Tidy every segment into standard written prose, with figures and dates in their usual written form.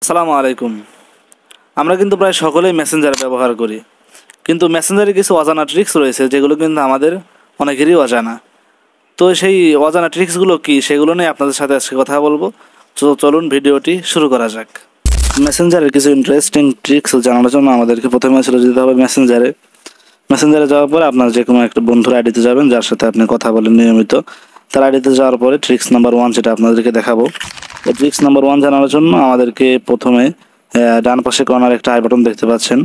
আসসালামু আলাইকুম। আমরা কিন্তু প্রায় সকলেই মেসেঞ্জার ব্যবহার করি, কিন্তু মেসেঞ্জারে কিছু অজানা ট্রিক্স রয়েছে যেগুলো কিন্তু আমাদের অনেকেরই অজানা। তো সেই অজানা ট্রিক্সগুলো কি, সেগুলো নিয়ে আপনাদের সাথে আজকে কথা বলবো। তো চলুন ভিডিওটি শুরু করা যাক। মেসেঞ্জারের কিছু ইন্টারেস্টিং ট্রিক্স জানানোর জন্য আমাদেরকে প্রথমে চলে যেতে হবে মেসেঞ্জারে যাওয়ার পরে আপনার যে কোনো একটা বন্ধুর আইডিতে যাবেন, যার সাথে আপনি কথা বলেন নিয়মিত। তার আইডিতে যাওয়ার পরে ট্রিক্স নাম্বার 1 যেটা আপনাদেরকে দেখাবো, এই ট্রিক্স নাম্বার 1 জানানোর জন্য আমাদেরকে প্রথমে ডান পাশে কর্নার একটা আই বাটন দেখতে পাচ্ছেন,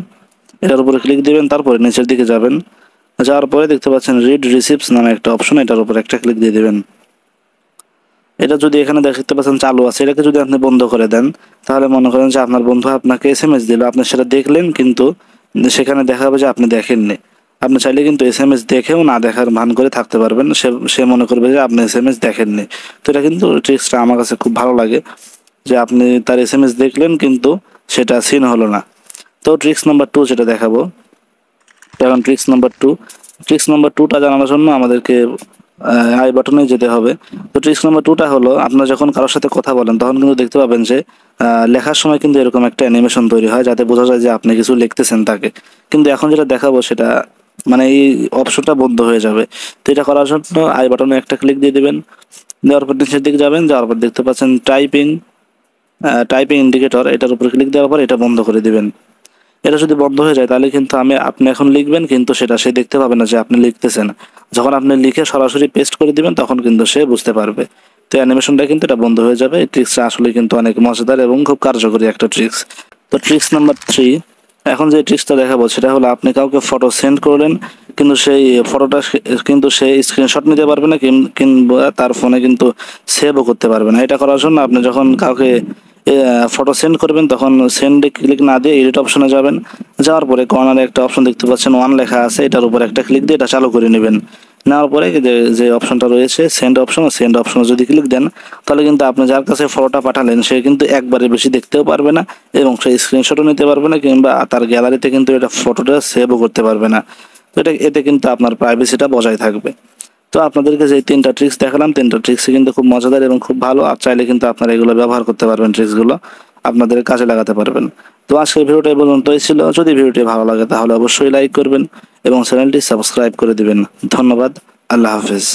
এটার উপরে ক্লিক দিবেন। তারপরে নিচের দিকে যাবেন, যাওয়ার পরে দেখতে পাচ্ছেন রিড রিসিপ্টস নামে একটা অপশন, এটার উপরে একটা ক্লিক দিয়ে দেবেন। এটা যদি এখানে দেখতে পাচ্ছেন চালু আছে, এটাকে যদি আপনি বন্ধ করে দেন, তাহলে মনে করেন যে আপনার বন্ধু আপনাকে এসএমএস দিল, আপনি সেটা দেখলেন, কিন্তু সেখানে দেখা যাবে যে আপনি দেখেননি। আপনি চাইলে কিন্তু এসএমএস দেখেও না দেখার ভান করে থাকতে পারবেন, সে মনে করবে যে আপনি এসএমএস দেখেননি। তো এটা কিন্তু ট্রিক্সটা আমার কাছে খুব ভালো লাগে, যে আপনি তার এসএমএস দেখলেন কিন্তু সেটা সিন হলো না। তো ট্রিক্স নাম্বার 2 যেটা দেখাবো, এখন ট্রিক্স নাম্বার 2টা জানানোর জন্য আমাদেরকে আই বাটনে যেতে হবে। তো ট্রিক্স নাম্বার 2টা হলো, আপনারা যখন কারোর সাথে কথা বলেন তখন কিন্তু দেখতে পাবেন যে লেখার সময় কিন্তু এরকম একটা অ্যানিমেশন তৈরি হয়, যাতে বোঝা যায় যে আপনি কিছু লিখতেছেন তাকে। কিন্তু এখন যেটা দেখাবো সেটা মানে এই অপশনটা বন্ধ হয়ে যাবে। তো এটা করার জন্য আই বাটনে একটা ক্লিক দিয়ে দেবেন। দেওয়ার পর নিচের দিকে যাবেন, যাওয়ার পর দেখতে পাচ্ছেন টাইপিং ইন্ডিকেটর, এটার উপর ক্লিক দেওয়ার পর এটা বন্ধ করে দিবেন। এটা যদি বন্ধ হয়ে যায় তাহলে কিন্তু আপনি এখন লিখবেন, কিন্তু সেটা সে দেখতে পাবে না যে আপনি লিখতেছেন। যখন আপনি লিখে সরাসরি পেস্ট করে দিবেন তখন কিন্তু সে বুঝতে পারবে। তো অ্যানিমেশনটা কিন্তু এটা বন্ধ হয়ে যাবে। এই ট্রিক্সটা আসলে কিন্তু অনেক মজাদার এবং খুব কার্যকরী একটা ট্রিক্স। তো ট্রিক্স নাম্বার 3, এখন যে ট্রিক্সটা দেখাবো সেটা হলো, আপনি কাউকে ফটো সেন্ড করলেন, কিন্তু সেই ফটোটা কিন্তু সে স্ক্রিনশট নিতে পারবে না, কিংবা তার ফোনে কিন্তু সেভও করতে পারবে না। এটা করার জন্য আপনি যখন কাউকে ফটো সেন্ড করবেন তখন সেন্ডে ক্লিক না দিয়ে এডিট অপশনে যাবেন। যাওয়ার পরে কর্নারে একটা অপশন দেখতে পাচ্ছেন 1 লেখা আছে, এটার উপর একটা ক্লিক দিয়ে এটা চালু করে নেবেন। নেওয়ার পরে যে অপশনটা রয়েছে সেন্ড অপশনে যদি ক্লিক দেন, তাহলে কিন্তু আপনি যার কাছে ফটোটা পাঠালেন সে কিন্তু একবারে বেশি দেখতেও পারবে না, এবং সে স্ক্রিনশটও নিতে পারবে না, কিংবা তার গ্যালারিতে কিন্তু এটা ফটোটা সেভও করতে পারবে না। তো এতে কিন্তু আপনার প্রাইভেসিটা বজায় থাকবে। তো আপনাদেরকে যে 3টা ট্রিক্স দেখালাম, 3টা ট্রিক্সই কিন্তু খুব মজাদার এবং খুব ভালো। আর চাইলে কিন্তু আপনারা এগুলো ব্যবহার করতে পারবেন, ট্রিক্সগুলো আপনাদের কাজে লাগাতে পারবেন। তো আজকের ভিডিওটা এই পর্যন্তই ছিল। যদি ভিডিওটি ভালো লাগে তাহলে অবশ্যই লাইক করবেন এবং চ্যানেলটি সাবস্ক্রাইব করে দিবেন। ধন্যবাদ। আল্লাহ হাফেজ।